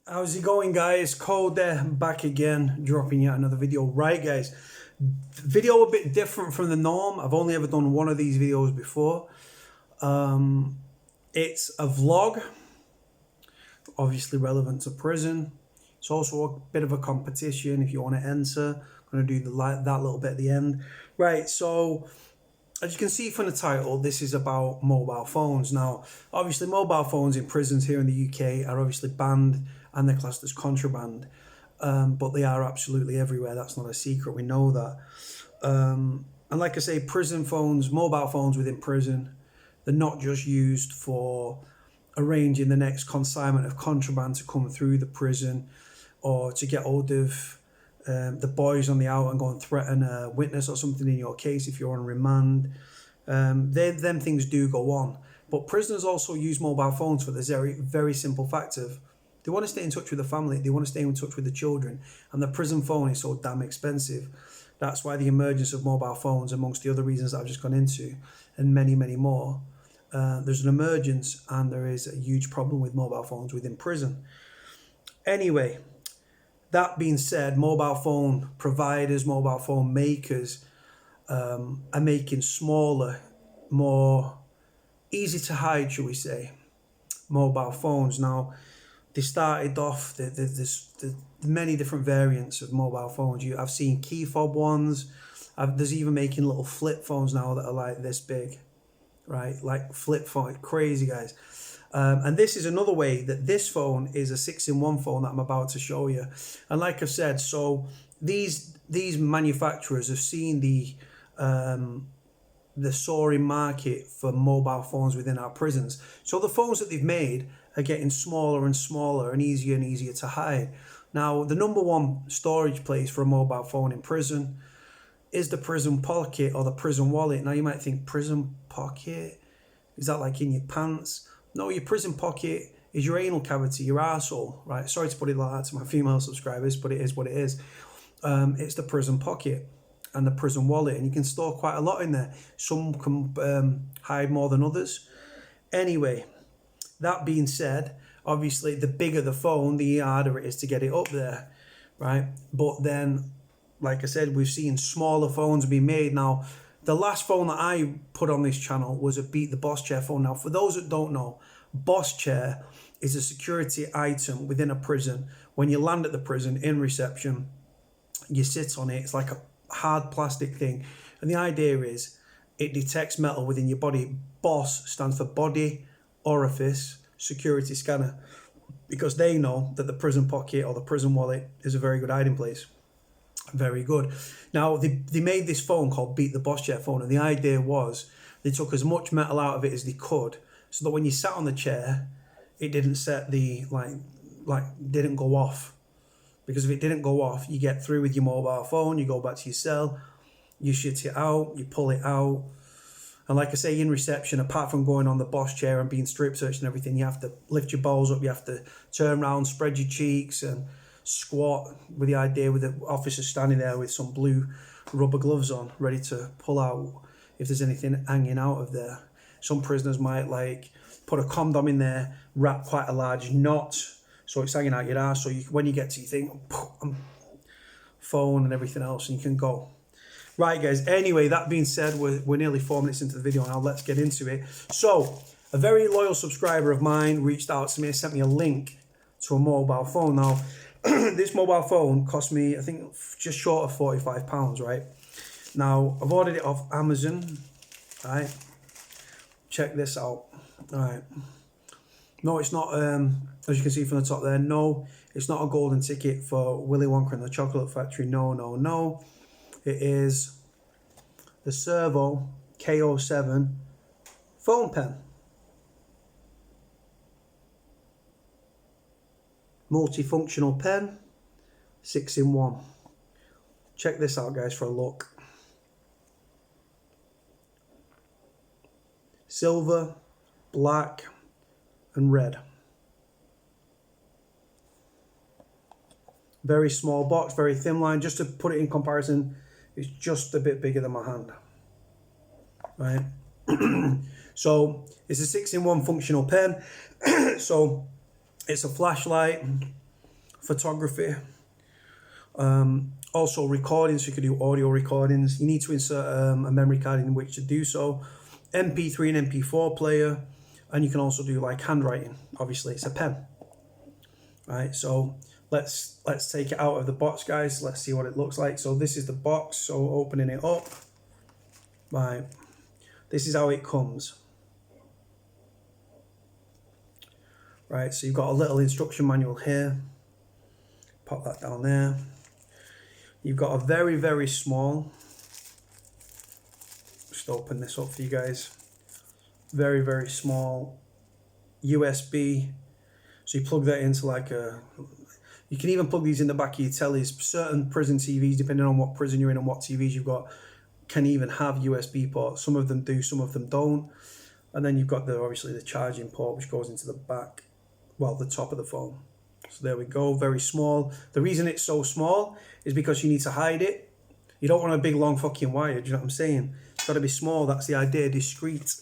How's it going, guys? Code there, back again, dropping yet another video. Right, guys, video a bit different from the norm. I've only ever done one of these videos before. It's a vlog, obviously relevant to prison. It's also a bit of a competition if you want to enter. I'm going to do that little bit at the end. Right, so as you can see from the title, this is about mobile phones. Now, obviously, mobile phones in prisons here in the UK are obviously banned and they're classed as contraband, but they are absolutely everywhere. That's not a secret. We know that. And like I say, prison phones, mobile phones within prison, they're not just used for arranging the next consignment of contraband to come through the prison or to get hold of the boys on the out and go and threaten a witness or something in your case if you're on remand. Them things do go on. But prisoners also use mobile phones for this very, very simple fact of they want to stay in touch with the family, they want to stay in touch with the children, and the prison phone is so damn expensive. That's why the emergence of mobile phones, amongst the other reasons that I've just gone into, and many, many more, there's an emergence and there is a huge problem with mobile phones within prison. Anyway, that being said, mobile phone providers, mobile phone makers are making smaller, more easy to hide, shall we say, mobile phones. Now, they started off, the many different variants of mobile phones. I've seen key fob ones. There's even making little flip phones now that are like this big, right? Like flip phone, crazy, guys. And this is another way that this phone is a 6-in-1 phone that I'm about to show you. And like I've said, so these manufacturers have seen the soaring market for mobile phones within our prisons. So the phones that they've made are getting smaller and smaller and easier to hide. Now, the number one storage place for a mobile phone in prison is the prison pocket or the prison wallet. Now, you might think, prison pocket? Is that like in your pants? No, your prison pocket is your anal cavity, your arsehole, right? Sorry to put it like that to my female subscribers, but it is what it is. It's the prison pocket and the prison wallet, and you can store quite a lot in there. Some can hide more than others. Anyway, that being said, obviously the bigger the phone, the harder it is to get it up there, right? But then, like I said, we've seen smaller phones being made. Now, the last phone that I put on this channel was a Beat the Boss Chair phone. Now, for those that don't know, Boss Chair is a security item within a prison. When you land at the prison in reception, you sit on it. It's like a hard plastic thing. And the idea is it detects metal within your body. BOSS stands for Body Orifice Security Scanner, because they know that the prison pocket or the prison wallet is a very good hiding place. Very good. Now, they made this phone called Beat the Boss Chair phone, and the idea was they took as much metal out of it as they could so that when you sat on the chair, it didn't set the, didn't go off. Because if it didn't go off, you get through with your mobile phone, you go back to your cell, you shit it out, you pull it out. And like I say, in reception, apart from going on the boss chair and being strip searched and everything, you have to lift your balls up, you have to turn around, spread your cheeks and squat, with the idea with the officer standing there with some blue rubber gloves on, ready to pull out if there's anything hanging out of there. Some prisoners might put a condom in there, wrap quite a large knot, so it's hanging out your ass. So when you get to your thing, phone and everything else, and you can go. Right, guys, anyway, that being said, we're nearly 4 minutes into the video now. Let's get into it. So, a very loyal subscriber of mine reached out to me and sent me a link to a mobile phone. Now, this mobile phone cost me, I think, just short of £45, right? Now, I've ordered it off Amazon, right? Check this out, all right? No, it's not, as you can see from the top there, no, it's not a golden ticket for Willy Wonka and the Chocolate Factory. No. It is the Servo KO7 phone pen. Multifunctional pen, 6-in-1. Check this out, guys, for a look. Silver, black, and red. Very small box, very thin line. Just to put it in comparison, it's just a bit bigger than my hand, right? So it's a 6-in-1 functional pen. So it's a flashlight, photography, also recording, so you can do audio recordings. You need to insert a memory card in which to do so, MP3 and MP4 player, and you can also do like handwriting. Obviously it's a pen, right? So let's take it out of the box, guys. Let's see what it looks like. So this is the box, so opening it up, right, this is how it comes. Right, so you've got a little instruction manual here, pop that down there. You've got a very, very small, just open this up for you guys, very, very small USB. So you plug that into like you can even plug these in the back of your tellies. Certain prison TVs, depending on what prison you're in and what TVs you've got, can even have USB ports. Some of them do, some of them don't. And then you've got obviously the charging port, which goes into the back, well, the top of the phone. So there we go, very small. The reason it's so small is because you need to hide it. You don't want a big long fucking wire, do you know what I'm saying? It's got to be small, that's the idea, discreet.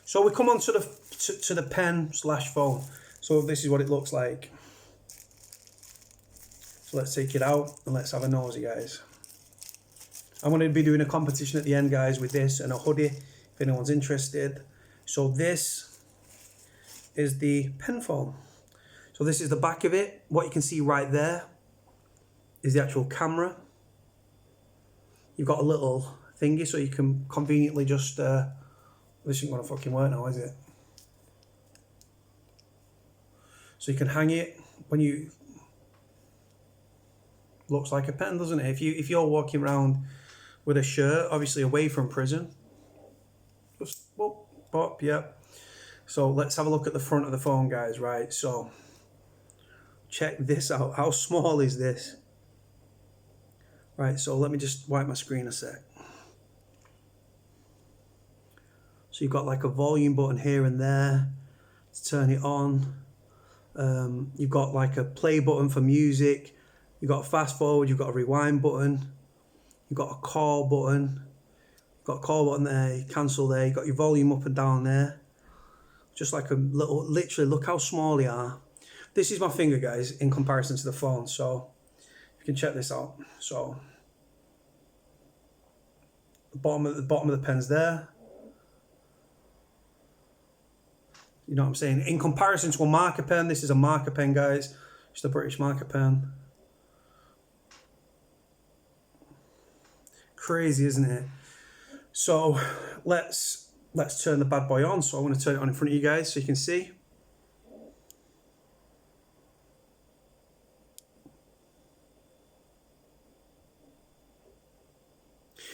So we come on to the pen / phone. So this is what it looks like. So let's take it out and let's have a nosy, guys. I'm going to be doing a competition at the end, guys, with this and a hoodie, if anyone's interested. So this is the pen phone. So this is the back of it. What you can see right there is the actual camera. You've got a little thingy so you can conveniently just, this isn't going to fucking work now, is it? So you can hang it when you, looks like a pen, doesn't it? If you're walking around with a shirt, obviously away from prison, just whoop, pop, yeah. So let's have a look at the front of the phone, guys, right? So check this out. How small is this? Right, so let me just wipe my screen a sec. So you've got like a volume button here and there to turn it on. You've got like a play button for music. You've got a fast forward, you've got a rewind button. You've got a call button. You've got a call button there, cancel there. You've got your volume up and down there. Just like a little, literally, look how small they are. This is my finger, guys, in comparison to the phone. So you can check this out. So the bottom of the pen's there. You know what I'm saying? In comparison to a marker pen, this is a marker pen, guys. Just a British marker pen. Crazy, isn't it? So let's turn the bad boy on. So I'm going to turn it on in front of you guys so you can see.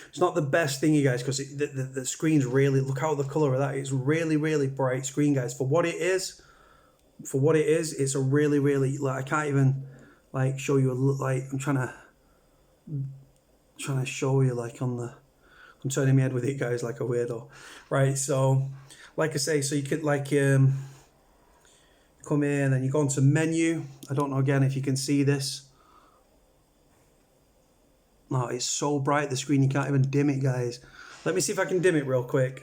It's not the best thing, you guys, because the screen's really, look how the color of that is. Really, really bright screen, guys. For what it is, it's a really, really, like, I can't even like show you like, I'm trying to show you like on the, I'm turning my head with it, guys, like a weirdo, right? So like I say, so you could like come in and you go into menu. I don't know again if you can see this. No, it's so bright, the screen, you can't even dim it, guys. Let me see if I can dim it real quick.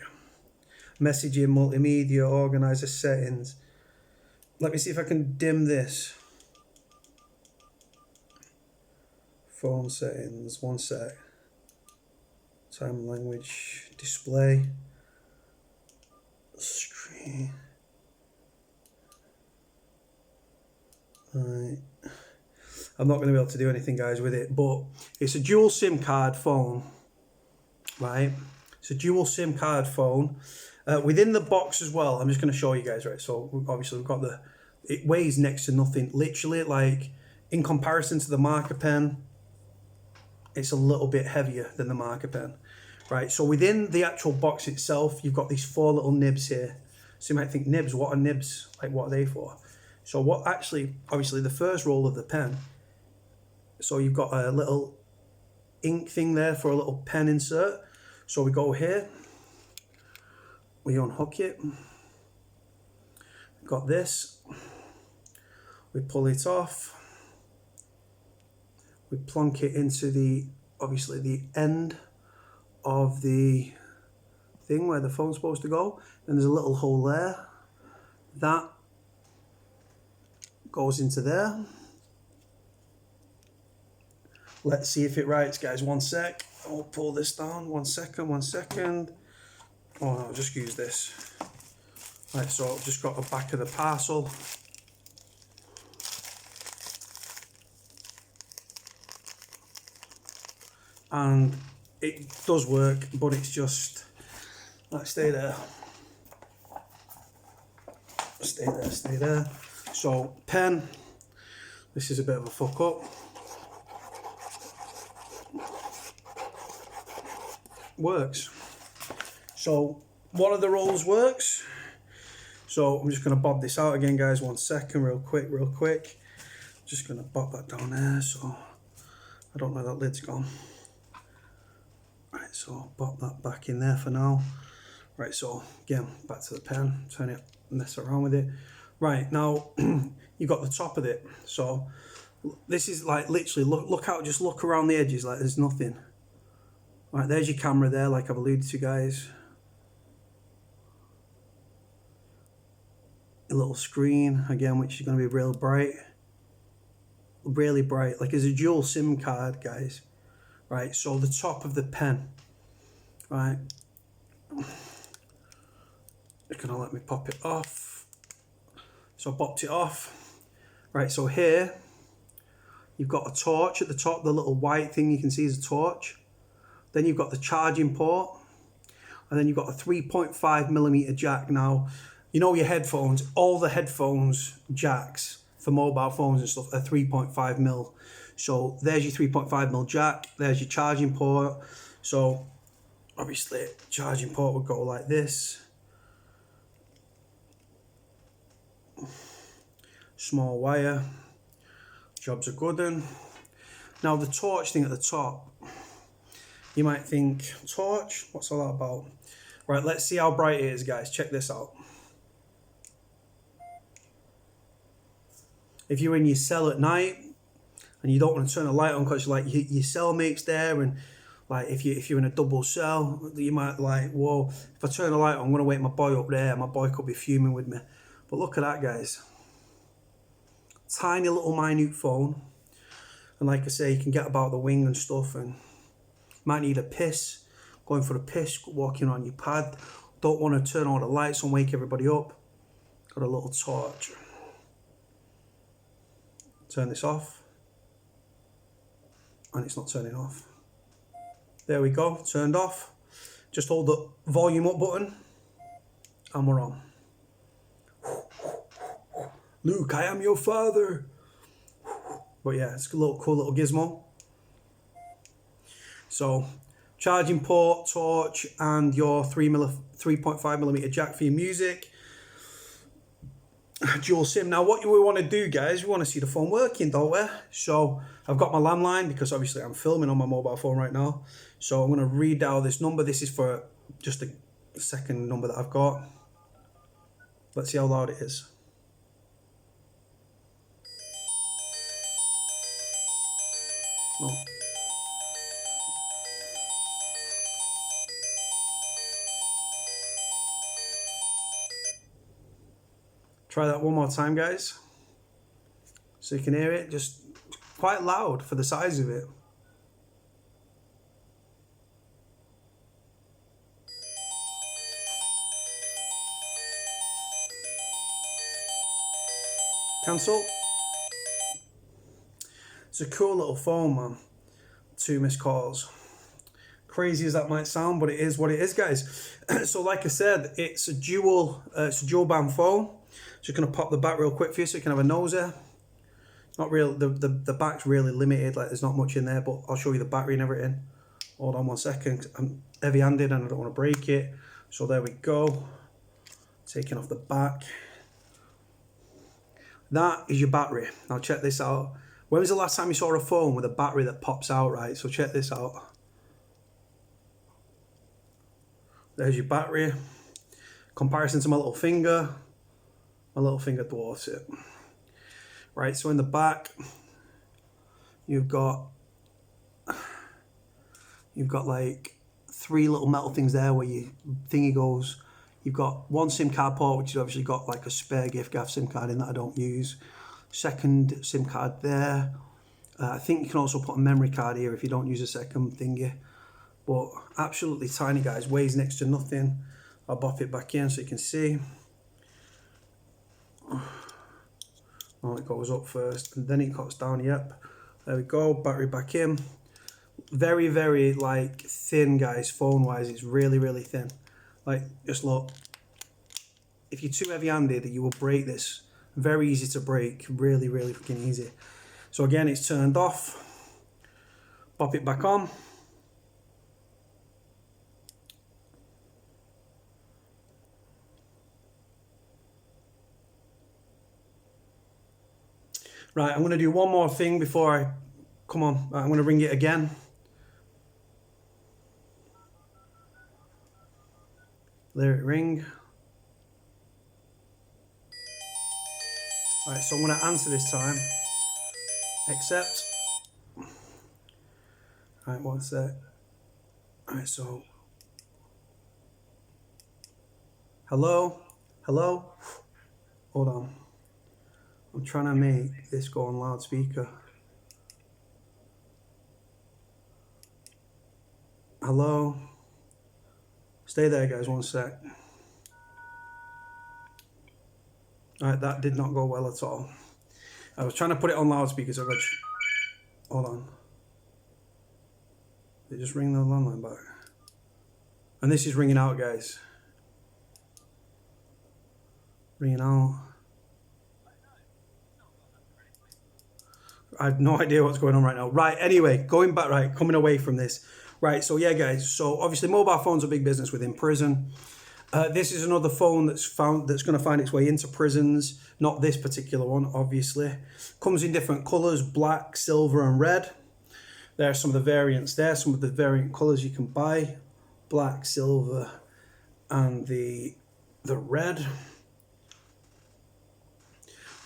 Messaging, multimedia, organizer, settings. Let me see if I can dim this. Phone settings, one sec. Time, language, display. Screen. Right. I'm not going to be able to do anything, guys, with it, but it's a dual SIM card phone, right? It's a dual SIM card phone. Within the box as well, I'm just going to show you guys, right? So obviously we've got it weighs next to nothing. Literally, like, in comparison to the marker pen, it's a little bit heavier than the marker pen, right? So within the actual box itself, you've got these 4 little nibs here. So you might think, nibs, what are nibs? Like, what are they for? So what actually, obviously the first roll of the pen, so you've got a little ink thing there for a little pen insert. So we go here, we unhook it, we've got this, we pull it off, we plonk it into the, obviously the end of the thing where the phone's supposed to go, and there's a little hole there. That goes into there. Let's see if it writes, guys. One sec. I'll pull this down. 1 second, 1 second. Oh no, I'll just use this. Right, so I've just got the back of the parcel. And it does work, but it's just, like, stay there. Stay there, stay there. So, pen. This is a bit of a fuck up. Works. So one of the rolls works. So I'm just going to bob this out again, guys. 1 second, real quick. Just going to bob that down there. So I don't know, that lid's gone. Right, so bob that back in there for now. Right, so again, back to the pen. Turn it, mess around with it. Right, now you've got the top of it. So this is like literally, look out, just look around the edges like there's nothing. Right, there's your camera there, like I've alluded to, guys. A little screen, again, which is going to be real bright. Really bright, like it's a dual SIM card, guys. Right, so the top of the pen. Right. It's going to let me pop it off. So I popped it off. Right, so here, you've got a torch at the top, the little white thing you can see is a torch. Then you've got the charging port, and then you've got a 3.5mm jack. Now, you know your headphones, all the headphones jacks for mobile phones and stuff are 3.5mm. So there's your 3.5mm jack, there's your charging port. So obviously charging port would go like this. Small wire, jobs are good then. Now the torch thing at the top, you might think, torch, what's all that about? Right, let's see how bright it is, guys. Check this out. If you're in your cell at night and you don't want to turn the light on because like your cellmate's there, and like if you're in a double cell, you might like, whoa, if I turn the light on, I'm going to wake my boy up there. My boy could be fuming with me. But look at that, guys. Tiny little minute phone. And like I say, you can get about the wing and stuff, and might need a piss, going for a piss, walking on your pad. Don't want to turn all the lights and wake everybody up. Got a little torch. Turn this off. And it's not turning off. There we go, turned off. Just hold the volume up button and we're on. Luke, I am your father. But yeah, it's a little cool little gizmo. So, charging port, torch, and your 3.5mm jack for your music. Dual SIM. Now, what we want to do, guys, we want to see the phone working, don't we? So, I've got my landline because obviously I'm filming on my mobile phone right now. So, I'm going to redial this number. This is for just the second number that I've got. Let's see how loud it is. Oh. Try that one more time, guys, so you can hear it. Just quite loud for the size of it. Cancel. It's a cool little phone, man. 2 missed calls. Crazy as that might sound, but it is what it is, guys. So like I said, it's a dual band phone. Just gonna pop the back real quick for you so you can have a nose there. Not real, the back's really limited, like there's not much in there, but I'll show you the battery and everything. Hold on 1 second, I'm heavy-handed and I don't want to break it. So there we go. Taking off the back. That is your battery. Now check this out. When was the last time you saw a phone with a battery that pops out, right? So check this out. There's your battery. Comparison to my little finger. My little finger dwarfs it. Right, so in the back, you've got like 3 little metal things there where your thingy goes. You've got 1 SIM card port, which has obviously got like a spare gift gaff SIM card in that I don't use. Second SIM card there. I think you can also put a memory card here if you don't use a second thingy. But absolutely tiny, guys, weighs next to nothing. I'll bop it back in so you can see. Oh, it goes up first and then it cuts down. Yep, there we go. Battery back in. Very, very like thin, guys. Phone wise, it's really, really thin. Like, just look, if you're too heavy handed, you will break this. Very easy to break, really, really freaking easy. So again, it's turned off. Pop it back on. Right, I'm going to do one more thing before I... Come on, I'm going to ring it again. Let it ring. Right, so I'm going to answer this time. Accept. Right, one sec. Right, so... Hello? Hello? Hold on. I'm trying to make this go on loudspeaker. Hello? Stay there, guys, one sec. Alright, that did not go well at all. I was trying to put it on loudspeaker, so I got... Hold on. Did it just ring the landline back? And this is ringing out, guys. Ringing out. I have no idea what's going on right now. Right, anyway, going back, right, coming away from this. Right, so yeah, guys, so obviously mobile phones are big business within prison. This is another phone that's going to find its way into prisons. Not this particular one, obviously. Comes in different colours, black, silver and red. There are some of the variants there, some of the variant colours you can buy. Black, silver and the red.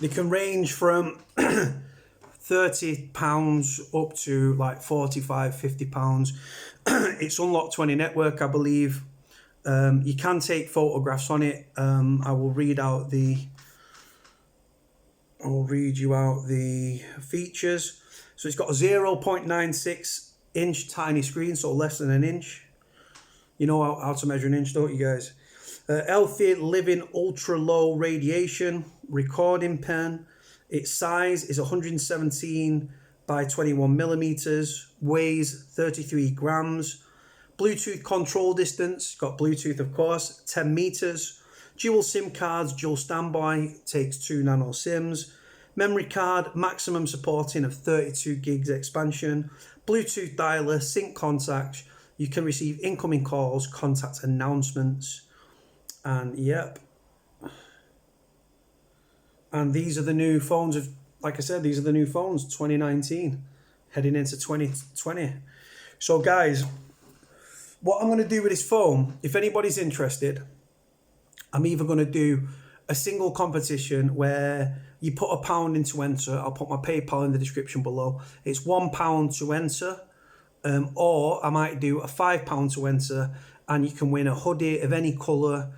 They can range from £30 up to like £45–50. It's unlocked to any network, I believe. You can take photographs on it. I will read you out the features. So it's got a 0.96 inch tiny screen, so less than an inch. You know how to measure an inch, don't you guys? Healthy living ultra low radiation recording pen. Its size is 117 by 21 millimeters, weighs 33 grams. Bluetooth control distance, got Bluetooth of course, 10 meters. Dual SIM cards, dual standby, takes 2 nano SIMs. Memory card, maximum supporting of 32 gigs expansion. Bluetooth dialer, sync contacts. You can receive incoming calls, contact announcements. And yep. And these are the new phones of, like I said, these are the new phones, 2019, heading into 2020. So guys, what I'm going to do with this phone, if anybody's interested, I'm either going to do a single competition where you put £1 in to enter. I'll put my PayPal in the description below. It's £1 to enter. Or I might do a £5 to enter, and you can win a hoodie of any colour,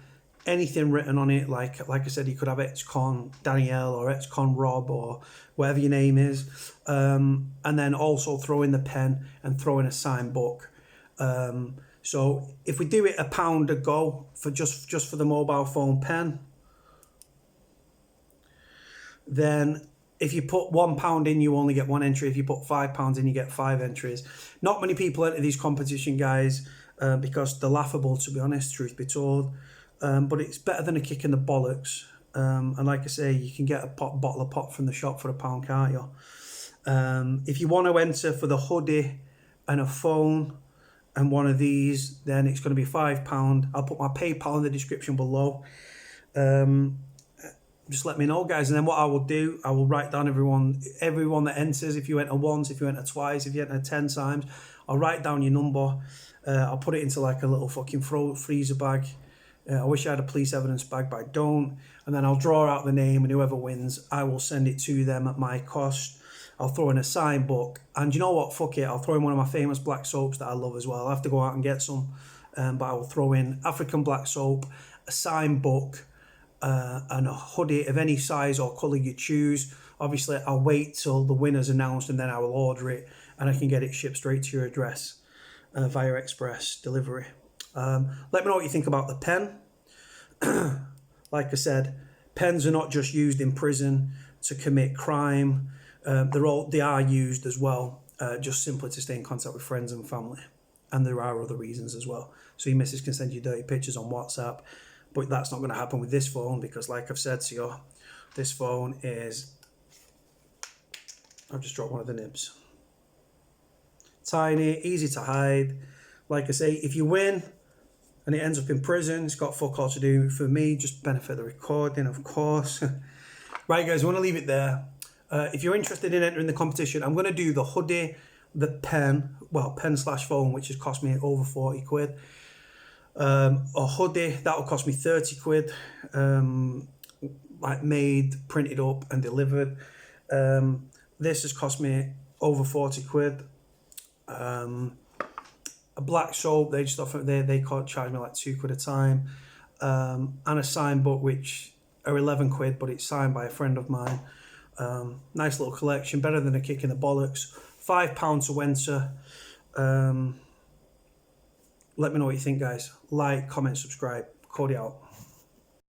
anything written on it. Like I said, you could have XCon Danielle or XCon Rob or whatever your name is. And then also throw in the pen and throw in a signed book. So if we do it £1 a go for just for the mobile phone pen, then if you put £1 in, you only get 1 entry. If you put £5 in, you get 5 entries. Not many people enter these competition, guys, because they're laughable, to be honest, truth be told. But it's better than a kick in the bollocks. And like I say, you can get a bottle of pop from the shop for £1, can't you? If you want to enter for the hoodie and a phone and one of these, then it's going to be £5. I'll put my PayPal in the description below. Just let me know, guys, and then what I will do, I will write down everyone that enters. If you enter once, if you enter twice, if you enter 10 times, I'll write down your number. I'll put it into like a little fucking freezer bag. I wish I had a police evidence bag, but I don't. And then I'll draw out the name, and whoever wins, I will send it to them at my cost. I'll throw in a sign book, and you know what? Fuck it. I'll throw in one of my famous black soaps that I love as well. I'll have to go out and get some, but I will throw in African black soap, a sign book, and a hoodie of any size or colour you choose. Obviously, I'll wait till the winner's announced and then I will order it and I can get it shipped straight to your address via express delivery. Let me know what you think about the pen. Like I said, pens are not just used in prison to commit crime. They are used as well, just simply to stay in contact with friends and family. And there are other reasons as well. So your missus can send you dirty pictures on WhatsApp, but that's not going to happen with this phone because, like I've said to you, this phone is... I've just dropped one of the nibs. Tiny, easy to hide. Like I say, if you win and it ends up in prison, it's got fuck all to do for me, just benefit the recording, of course. Right, guys, I want to leave it there. If you're interested in entering the competition, I'm going to do the hoodie, the pen, well, pen/phone, which has cost me over 40 quid. A hoodie, that'll cost me 30 quid, like made, printed up and delivered. This has cost me over 40 quid. A black soap, they charge me like 2 quid a time. And a signed book, which are 11 quid, but it's signed by a friend of mine. Nice little collection, better than a kick in the bollocks. £5 to enter. Let me know what you think, guys. Like, comment, subscribe. Cody out.